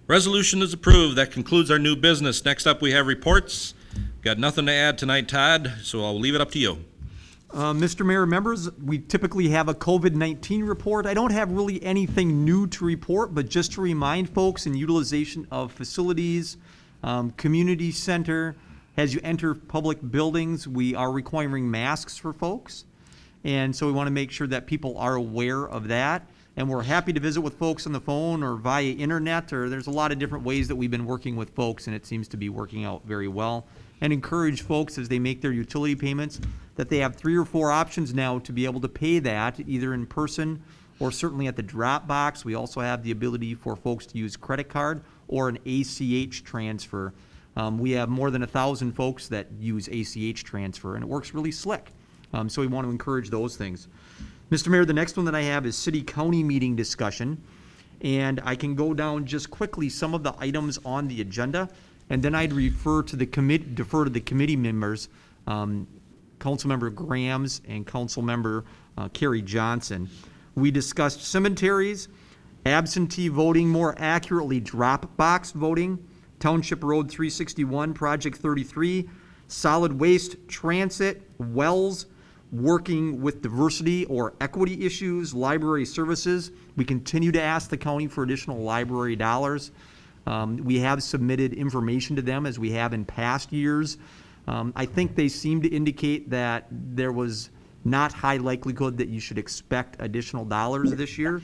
Resolution is approved. That concludes our new business. Next up, we have reports. Got nothing to add tonight, Todd, so I'll leave it up to you. Mr. Mayor, members, we typically have a COVID-19 report. I don't have really anything new to report, but just to remind folks in utilization of facilities, community center, as you enter public buildings, we are requiring masks for folks. And so we want to make sure that people are aware of that. And we're happy to visit with folks on the phone or via internet, or there's a lot of different ways that we've been working with folks, and it seems to be working out very well. And encourage folks as they make their utility payments that they have 3 or 4 options now to be able to pay that, either in person or certainly at the drop box. We also have the ability for folks to use credit card or an ACH transfer. We have more than 1,000 folks that use ACH transfer, and it works really slick. So we want to encourage those things. Mr. Mayor, the next one that I have is city-county meeting discussion. And I can go down just quickly some of the items on the agenda, and then I'd defer to the committee members, Councilmember Grams and Councilmember Carrie Johnson. We discussed cemeteries, absentee voting, more accurately drop box voting, Township Road 361, Project 33, solid waste, transit, wells, working with diversity or equity issues, library services. We continue to ask the county for additional library dollars. We have submitted information to them as we have in past years. I think they seem to indicate that there was not high likelihood that you should expect additional dollars this year.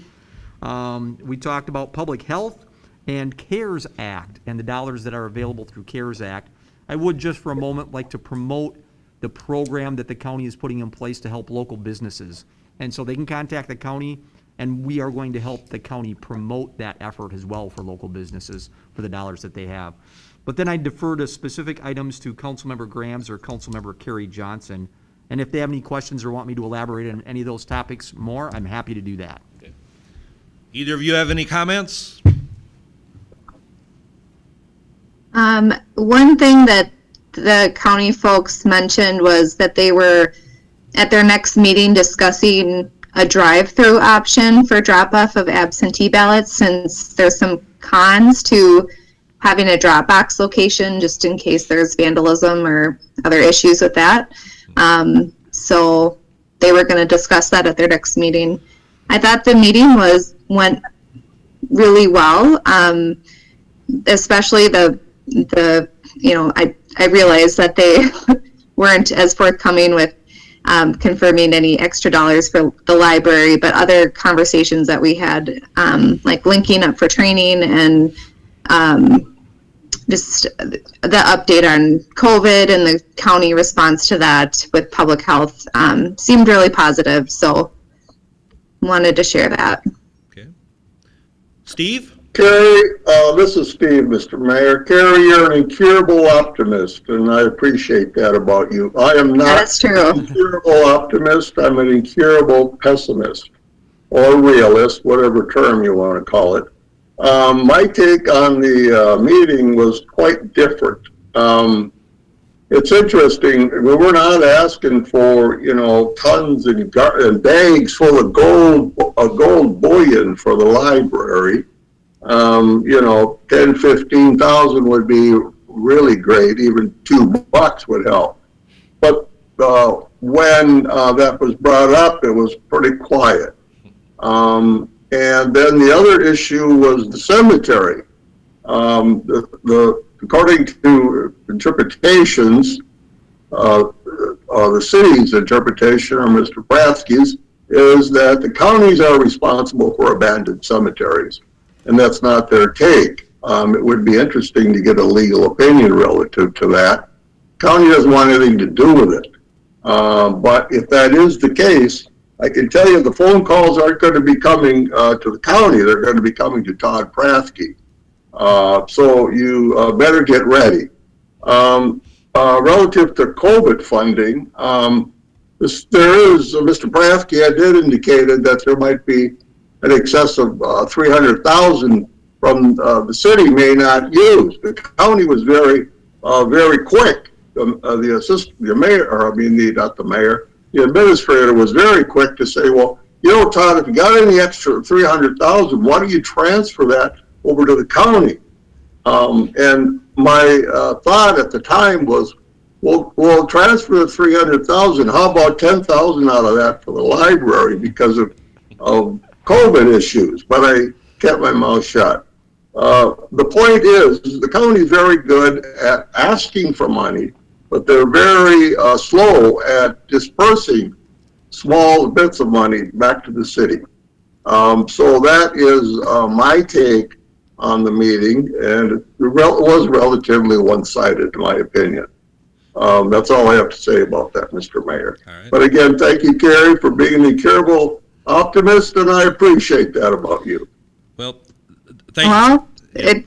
We talked about public health and CARES Act and the dollars that are available through CARES Act. I would just for a moment like to promote the program that the county is putting in place to help local businesses. And so they can contact the county, and we are going to help the county promote that effort as well for local businesses for the dollars that they have. But then I defer to specific items to Councilmember Grams or Councilmember Carrie Johnson. And if they have any questions or want me to elaborate on any of those topics more, I'm happy to do that. Okay. Either of you have any comments? One thing that the county folks mentioned was that they were at their next meeting discussing a drive-through option for drop-off of absentee ballots, since there's some cons to having a drop box location just in case there's vandalism or other issues with that. So they were going to discuss that at their next meeting. I thought the meeting went really well, especially the I realized that they weren't as forthcoming with confirming any extra dollars for the library, but other conversations that we had, like linking up for training and just the update on COVID and the county response to that with public health seemed really positive. So wanted to share that. Okay. Steve? Carrie, this is Steve, Mr. Mayor. Carrie, you're an incurable optimist, and I appreciate that about you. I am not That's true. an incurable optimist. I'm an incurable pessimist, or realist, whatever term you want to call it. My take on the meeting was quite different. It's interesting. We were not asking for, tons and bags full of gold bullion for the library. 10, 15,000 would be really great. Even $2 would help. But when that was brought up, it was pretty quiet. And then the other issue was the cemetery. According to interpretations, the city's interpretation, or Mr. Pratsky's, is that the counties are responsible for abandoned cemeteries. And that's not their take. It would be interesting to get a legal opinion relative to that. County doesn't want anything to do with it. But if that is the case, I can tell you the phone calls aren't going to be coming to the county. They're going to be coming to Todd Pratsky. So you better get ready. Relative to COVID funding, there is, Mr. Pratsky had indicated that there might be an excess of 300,000 from the city may not use. The county was very quick. The administrator was very quick to say, well, Todd, if you got any extra 300,000, why don't you transfer that over to the county? And my thought at the time was, we'll transfer the 300,000. How about 10,000 out of that for the library because of COVID issues? But I kept my mouth shut. The point is, the county is very good at asking for money, but they're very slow at dispersing small bits of money back to the city. So that is my take on the meeting, and it was relatively one-sided, in my opinion. That's all I have to say about that, Mr. Mayor. Right. But again, thank you, Carrie, for being an incurable optimist, and I appreciate that about you. Well, thank you.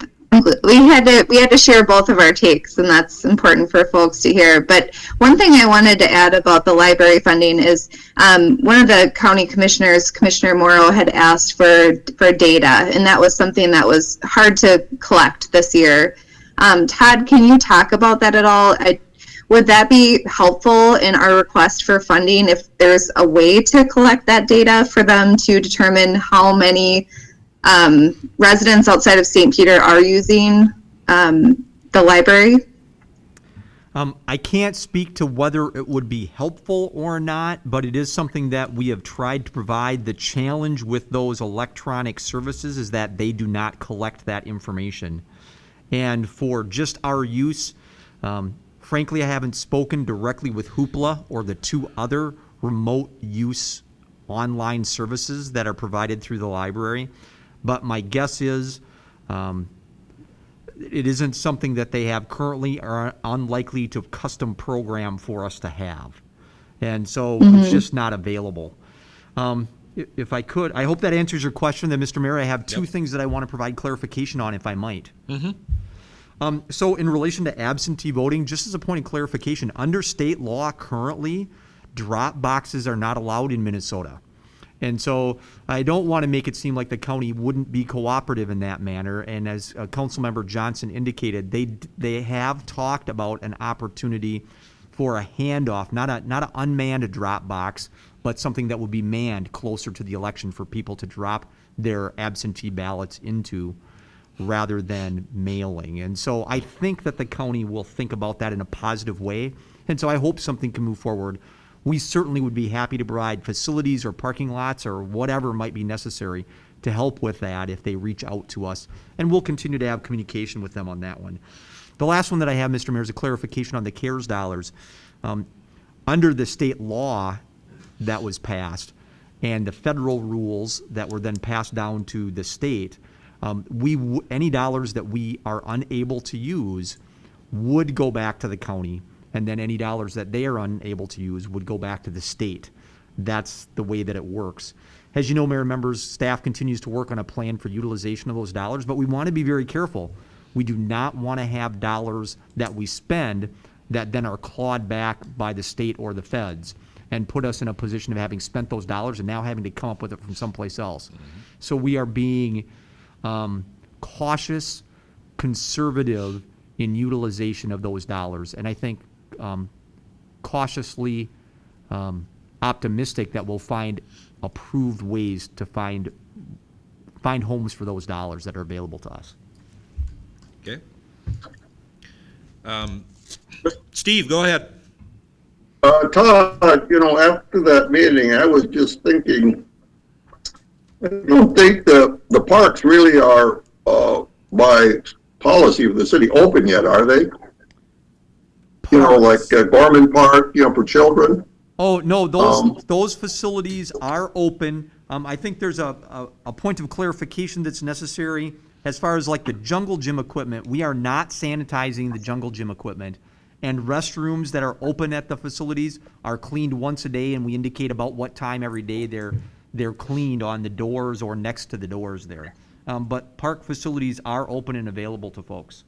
We had to share both of our takes, and that's important for folks to hear. But one thing I wanted to add about the library funding is one of the county commissioners, Commissioner Morrow, had asked for data, and that was something that was hard to collect this year. Todd, can you talk about that at all? Would that be helpful in our request for funding if there's a way to collect that data for them to determine how many residents outside of St. Peter are using the library? I can't speak to whether it would be helpful or not, but it is something that we have tried to provide. The challenge with those electronic services is that they do not collect that information. And for just our use, frankly, I haven't spoken directly with Hoopla or the two other remote use online services that are provided through the library. But my guess is it isn't something that they have currently or are unlikely to custom program for us to have. And so it's just not available. If I could, I hope that answers your question then, Mr. Mayor. I have two things that I want to provide clarification on, if I might. So in relation to absentee voting, just as a point of clarification, under state law currently, drop boxes are not allowed in Minnesota. And so I don't want to make it seem like the county wouldn't be cooperative in that manner. And as Councilmember Johnson indicated, they have talked about an opportunity for a handoff, not an unmanned drop box, but something that would be manned closer to the election for people to drop their absentee ballots into rather than mailing. And so I think that the county will think about that in a positive way. And so I hope something can move forward. We certainly would be happy to provide facilities or parking lots or whatever might be necessary to help with that if they reach out to us. And we'll continue to have communication with them on that one. The last one that I have, Mr. Mayor, is a clarification on the CARES dollars. Under the state law that was passed and the federal rules that were then passed down to the state, any dollars that we are unable to use would go back to the county, and then any dollars that they are unable to use would go back to the state. That's the way that it works. As you know, Mayor and members, staff continues to work on a plan for utilization of those dollars, but we want to be very careful. We do not want to have dollars that we spend that then are clawed back by the state or the feds and put us in a position of having spent those dollars and now having to come up with it from someplace else. So we are being cautious, conservative in utilization of those dollars, and I think cautiously optimistic that we'll find approved ways to find homes for those dollars that are available to us. Okay. Steve, go ahead. Todd, you know, after that meeting, I was just thinking, I don't think the parks really are, by policy of the city, open yet, are they? You know, like Gorman Park, you know, for children. Oh, no, those facilities are open. I think there's a point of clarification that's necessary. As far as like the jungle gym equipment, we are not sanitizing the jungle gym equipment. And restrooms that are open at the facilities are cleaned once a day, and we indicate about what time every day they're cleaned on the doors or next to the doors there. But park facilities are open and available to folks.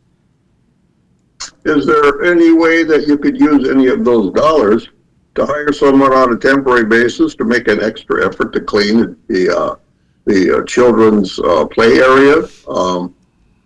Is there any way that you could use any of those dollars to hire someone on a temporary basis to make an extra effort to clean the children's play area?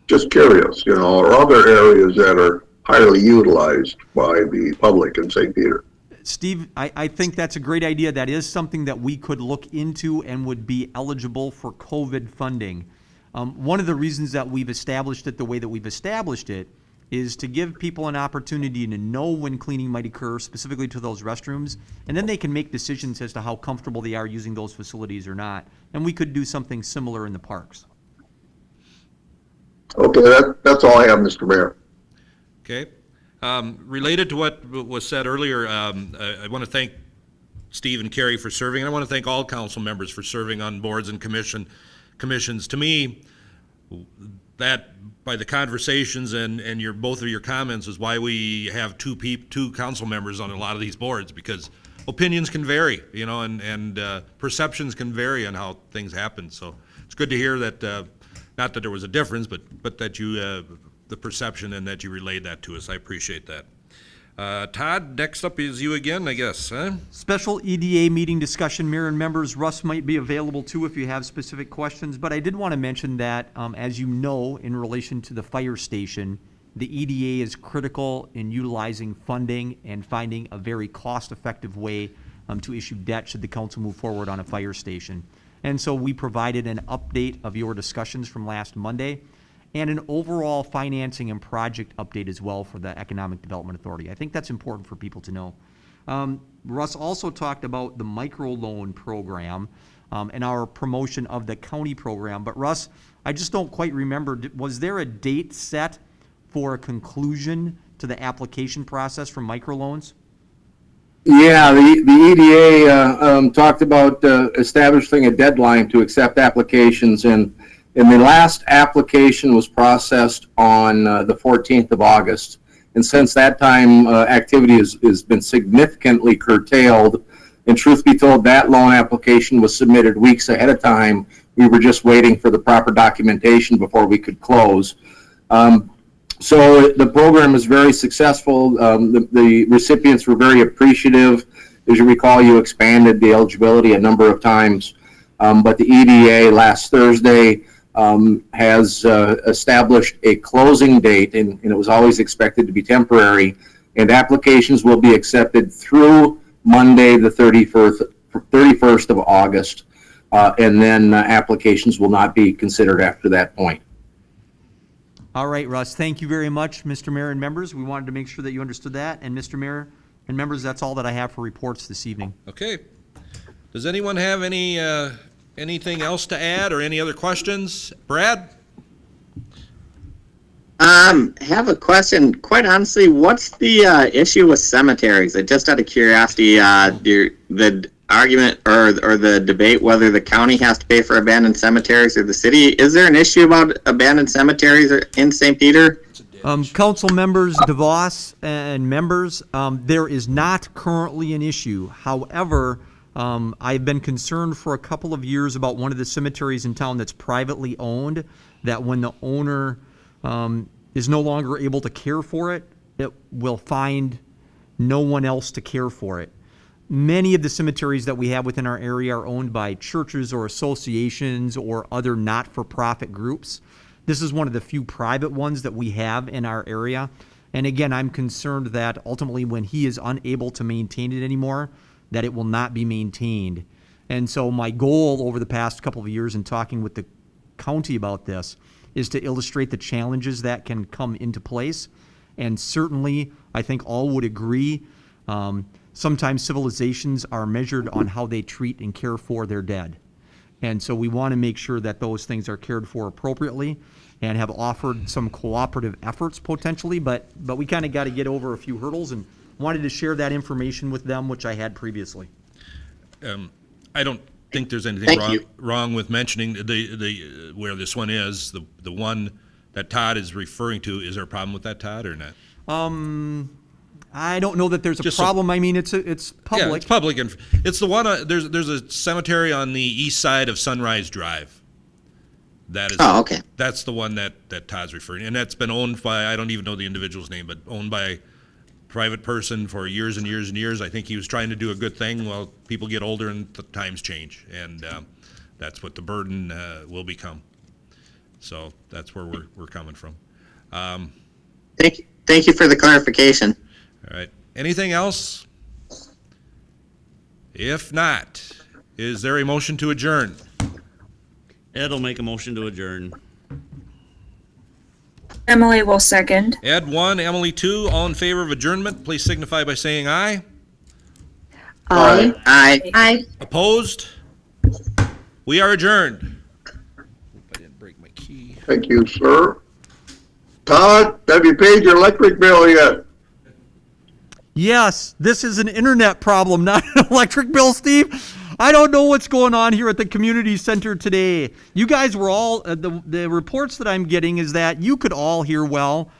Just curious, you know, or other areas that are highly utilized by the public in St. Peter. Steve, I think that's a great idea. That is something that we could look into and would be eligible for COVID funding. One of the reasons that we've established it the way that we've established it is to give people an opportunity to know when cleaning might occur, specifically to those restrooms, and then they can make decisions as to how comfortable they are using those facilities or not. And we could do something similar in the parks. Okay, that's all I have, Mr. Mayor. Okay. Related to what was said earlier, I want to thank Steve and Carrie for serving, and I want to thank all council members for serving on boards and commissions. To me, that by the conversations and both of your comments is why we have two council members on a lot of these boards, because opinions can vary, you know, and perceptions can vary on how things happen. So it's good to hear that, not that there was a difference, but that you, the perception and that you relayed that to us. I appreciate that. Todd, next up is you again, I guess, huh? Special EDA meeting discussion, Mayor and members. Russ might be available too if you have specific questions, but I did want to mention that, as you know, in relation to the fire station, the EDA is critical in utilizing funding and finding a very cost-effective way to issue debt should the council move forward on a fire station. And so we provided an update of your discussions from last Monday and an overall financing and project update as well for the Economic Development Authority. I think that's important for people to know. Russ also talked about the microloan program and our promotion of the county program. But Russ, I just don't quite remember, was there a date set for a conclusion to the application process for microloans? Yeah, the EDA talked about establishing a deadline to accept applications, and the last application was processed on the 14th of August. And since that time, activity has been significantly curtailed. And truth be told, that loan application was submitted weeks ahead of time. We were just waiting for the proper documentation before we could close. So the program is very successful. The recipients were very appreciative. As you recall, you expanded the eligibility a number of times. But the EDA last Thursday has established a closing date, and it was always expected to be temporary, and applications will be accepted through Monday the 31st of August, and then applications will not be considered after that point. All right, Russ, thank you very much, Mr. Mayor and members. We wanted to make sure that you understood that. And Mr. Mayor and members, that's all that I have for reports this evening. Okay. Does anyone have anything else to add or any other questions? Brad? Have a question. Quite honestly, what's the issue with cemeteries? Just out of curiosity, the argument or the debate whether the county has to pay for abandoned cemeteries or the city. Is there an issue about abandoned cemeteries in St. Peter? Council members, DeVos and members, there is not currently an issue. However, I've been concerned for a couple of years about one of the cemeteries in town that's privately owned, that when the owner is no longer able to care for it, it will find no one else to care for it. Many of the cemeteries that we have within our area are owned by churches or associations or other not-for-profit groups. This is one of the few private ones that we have in our area. And again, I'm concerned that ultimately when he is unable to maintain it anymore, that it will not be maintained. And so my goal over the past couple of years in talking with the county about this is to illustrate the challenges that can come into place. And certainly, I think all would agree, sometimes civilizations are measured on how they treat and care for their dead. And so we want to make sure that those things are cared for appropriately and have offered some cooperative efforts potentially, but we kind of got to get over a few hurdles and wanted to share that information with them, which I had previously. I don't think there's anything Thank you. wrong with mentioning the where this one is. The one that Todd is referring to, is there a problem with that, Todd, or not? I don't know that there's a Just problem. I mean, it's public. Yeah, it's public, and it's the one. There's a cemetery on the east side of Sunrise Drive. That is. Oh, okay. That's the one that Todd's referring, and that's been owned by, I don't even know the individual's name, but owned by a private person for years and years and years. I think he was trying to do a good thing. Well, people get older and the times change, and that's what the burden will become. So that's where we're coming from. Thank you for the clarification. All right. Anything else? If not, is there a motion to adjourn? Ed will make a motion to adjourn. Emily will second. Ed 1, Emily 2, all in favor of adjournment, please signify by saying aye. Aye. Aye. Aye. Opposed? We are adjourned. Hope I didn't break my key. Thank you, sir. Todd, have you paid your electric bill yet? Yes, this is an internet problem, not an electric bill, Steve. I don't know what's going on here at the community center today. You guys were all, the reports that I'm getting is that you could all hear well.